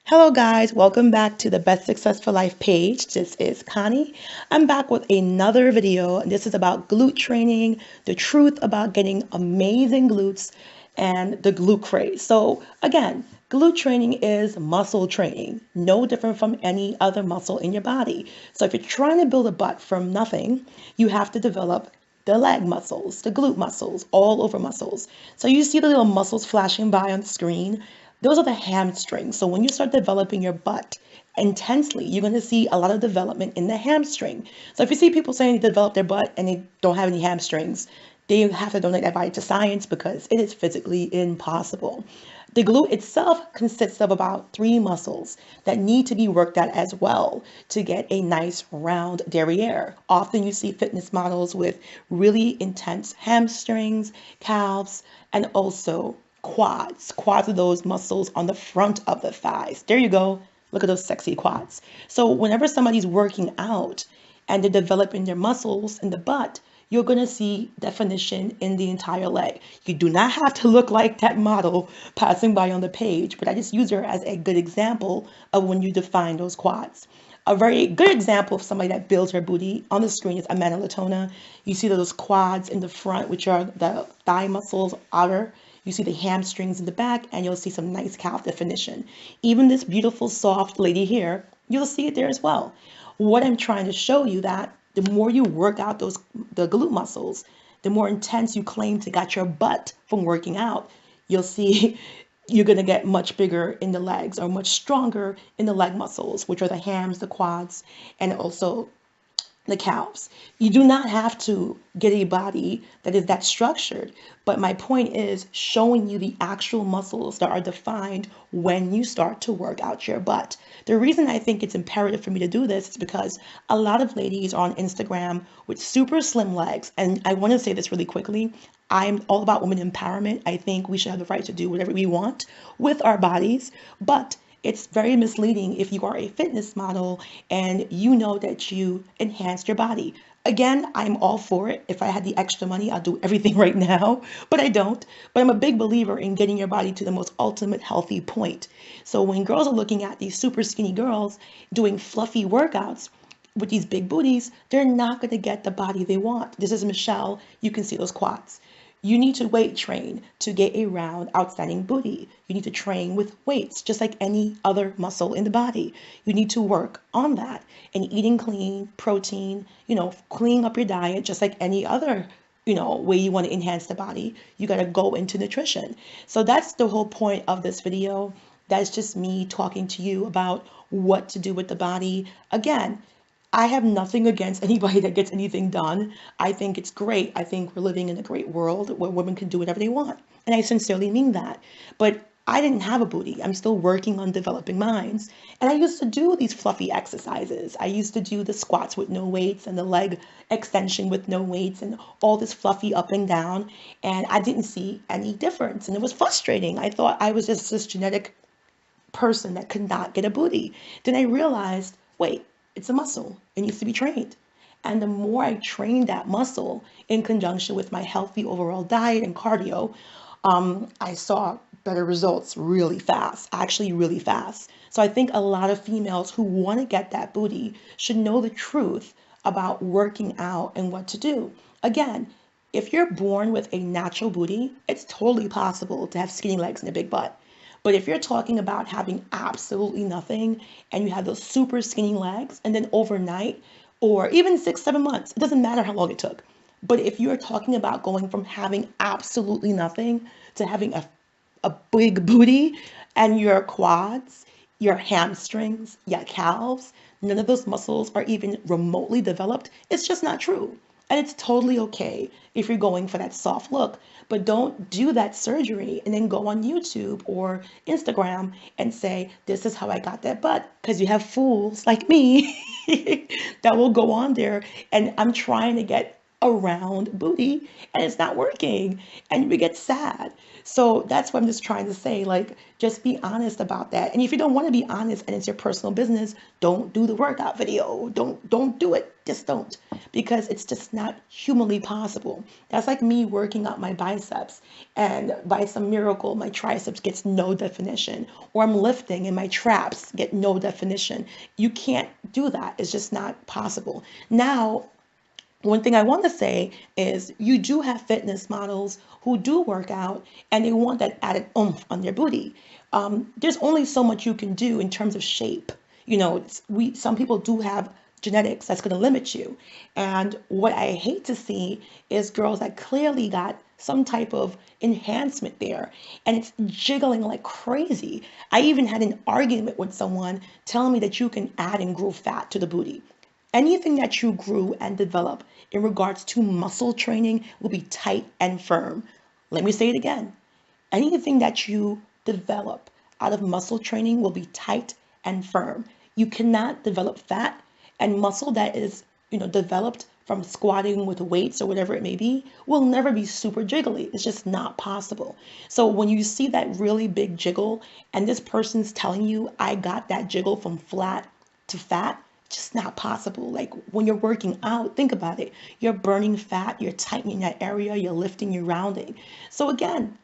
Hello guys, welcome back to the Best Success for Life page. This is Connie. I'm back with another video, and this is about glute training, the truth about getting amazing glutes, and the glute craze. So again, glute training is muscle training, no different from any other muscle in your body. So if you're trying to build a butt from nothing, you have to develop the leg muscles, the glute muscles, all over muscles. So you see the little muscles flashing by on the screen. Those are the hamstrings. So when you start developing your butt intensely, you're going to see a lot of development in the hamstring. So if you see people saying they develop their butt and they don't have any hamstrings, they have to donate that body to science because it is physically impossible. The glute itself consists of about 3 muscles that need to be worked at as well to get a nice round derriere. Often you see fitness models with really intense hamstrings, calves, and also quads. Quads are those muscles on the front of the thighs. There you go. Look at those sexy quads. So whenever somebody's working out and they're developing their muscles in the butt, you're going to see definition in the entire leg. You do not have to look like that model passing by on the page, but I just use her as a good example of when you define those quads. A very good example of somebody that builds her booty on the screen is Amanda Latona. You see those quads in the front, which are the thigh muscles outer. You see the hamstrings in the back, and you'll see some nice calf definition. Even this beautiful, soft lady here, you'll see it there as well. What I'm trying to show you that the more you work out the glute muscles, the more intense you claim to got your butt from working out, you'll see you're going to get much bigger in the legs or much stronger in the leg muscles, which are the hams, the quads, and also the calves. You do not have to get a body that is that structured, but my point is showing you the actual muscles that are defined when you start to work out your butt. The reason I think it's imperative for me to do this is because a lot of ladies are on Instagram with super slim legs, and I want to say this really quickly. I'm all about women empowerment. I think we should have the right to do whatever we want with our bodies, but it's very misleading if you are a fitness model and you know that you enhanced your body. Again, I'm all for it. If I had the extra money, I'll do everything right now, but I don't. But I'm a big believer in getting your body to the most ultimate healthy point. So when girls are looking at these super skinny girls doing fluffy workouts, with these big booties, they're not going to get the body they want. This is Michelle. You can see those quads. You need to weight train to get a round, outstanding booty. You need to train with weights, just like any other muscle in the body. You need to work on that and eating clean, protein, cleaning up your diet, just like any other, way you want to enhance the body. You got to go into nutrition. So that's the whole point of this video. That's just me talking to you about what to do with the body. Again, I have nothing against anybody that gets anything done. I think it's great. I think we're living in a great world where women can do whatever they want. And I sincerely mean that. But I didn't have a booty. I'm still working on developing mine. And I used to do these fluffy exercises. I used to do the squats with no weights and the leg extension with no weights and all this fluffy up and down. And I didn't see any difference. And it was frustrating. I thought I was just this genetic person that could not get a booty. Then I realized, wait, it's a muscle. It needs to be trained. And the more I trained that muscle in conjunction with my healthy overall diet and cardio, I saw better results really fast, actually really fast. So I think a lot of females who want to get that booty should know the truth about working out and what to do. Again, if you're born with a natural booty, it's totally possible to have skinny legs and a big butt. But if you're talking about having absolutely nothing and you have those super skinny legs and then overnight or even 6, 7 months, it doesn't matter how long it took. But if you're talking about going from having absolutely nothing to having a big booty and your quads, your hamstrings, your calves, none of those muscles are even remotely developed, it's just not true. And it's totally okay if you're going for that soft look, but don't do that surgery and then go on YouTube or Instagram and say, this is how I got that butt. Because you have fools like me that will go on there and I'm trying to get a round booty and it's not working and we get sad. So that's what I'm just trying to say. Like, just be honest about that. And if you don't want to be honest and it's your personal business, don't do the workout video. Don't do it. Just don't, because it's just not humanly possible. That's like me working out my biceps and by some miracle my triceps gets no definition, or I'm lifting and my traps get no definition. You can't do that. It's just not possible. Now, one thing I want to say is you do have fitness models who do work out and they want that added oomph on their booty. There's only so much you can do in terms of shape. Some people do have genetics that's going to limit you. And what I hate to see is girls that clearly got some type of enhancement there and it's jiggling like crazy. I even had an argument with someone telling me that you can add and grow fat to the booty. Anything that you grew and develop in regards to muscle training will be tight and firm. Let me say it again. Anything that you develop out of muscle training will be tight and firm. You cannot develop fat and muscle that is, developed from squatting with weights or whatever it may be will never be super jiggly. It's just not possible. So when you see that really big jiggle and this person's telling you, I got that jiggle from flat to fat, just not possible. Like, when you're working out, think about it. You're burning fat, you're tightening that area, you're lifting, you're rounding. So again,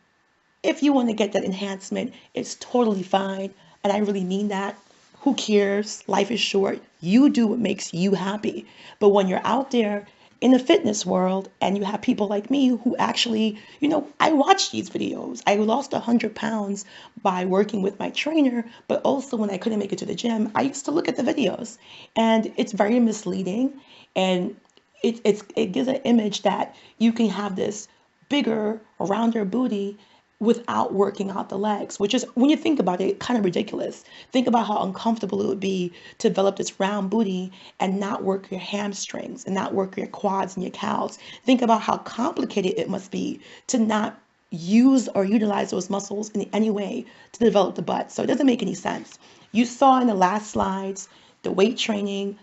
if you want to get that enhancement, it's totally fine. And I really mean that. Who cares? Life is short. You do what makes you happy. But when you're out there in the fitness world and you have people like me who actually, I watch these videos. I lost 100 pounds by working with my trainer, but also when I couldn't make it to the gym, I used to look at the videos and it's very misleading. And it gives an image that you can have this bigger, rounder booty without working out the legs, which is, when you think about it, kind of ridiculous. Think about how uncomfortable it would be to develop this round booty and not work your hamstrings and not work your quads and your calves. Think about how complicated it must be to not use or utilize those muscles in any way to develop the butt. So it doesn't make any sense. You saw in the last slides, the weight training,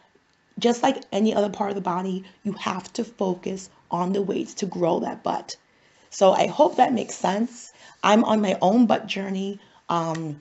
just like any other part of the body, you have to focus on the weights to grow that butt. So I hope that makes sense. I'm on my own butt journey. I'm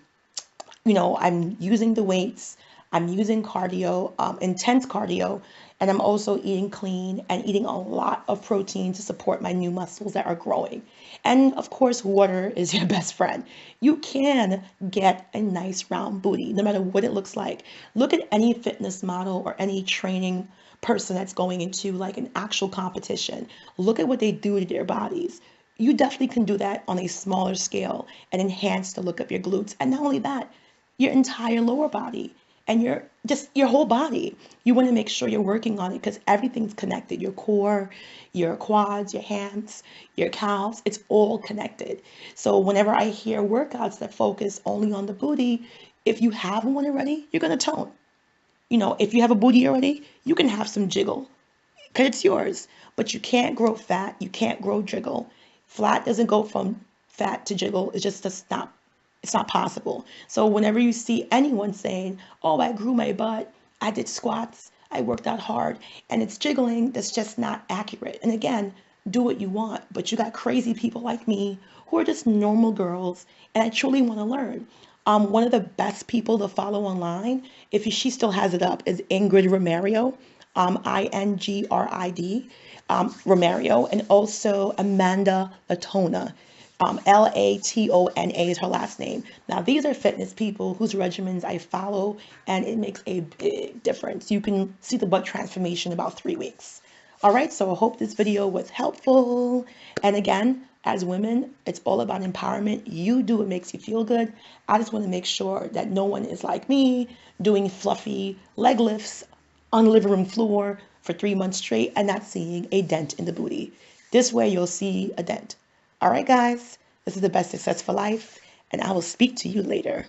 using the weights. I'm using cardio, intense cardio, and I'm also eating clean and eating a lot of protein to support my new muscles that are growing. And of course, water is your best friend. You can get a nice round booty, no matter what it looks like. Look at any fitness model or any training person that's going into like an actual competition. Look at what they do to their bodies. You definitely can do that on a smaller scale and enhance the look of your glutes. And not only that, your entire lower body and your whole body. You want to make sure you're working on it because everything's connected. Your core, your quads, your hands, your calves, it's all connected. So whenever I hear workouts that focus only on the booty, if you have one already, you're going to tone. If you have a booty already, you can have some jiggle because it's yours, but you can't grow fat. You can't grow jiggle. Flat doesn't go from fat to jiggle. It's not possible. So whenever you see anyone saying, oh, I grew my butt, I did squats, I worked out hard, and it's jiggling, that's just not accurate. And again, do what you want, but you got crazy people like me who are just normal girls, and I truly want to learn. One of the best people to follow online, if she still has it up, is Ingrid Romario, Ingrid, Romario, and also Amanda Latona. Latona is her last name. Now, these are fitness people whose regimens I follow, and it makes a big difference. You can see the butt transformation in about 3 weeks. All right, so I hope this video was helpful. And again, as women, it's all about empowerment. You do what makes you feel good. I just want to make sure that no one is like me doing fluffy leg lifts on the living room floor for 3 months straight and not seeing a dent in the booty. This way you'll see a dent. All right, guys, this is the best success for life, and I will speak to you later.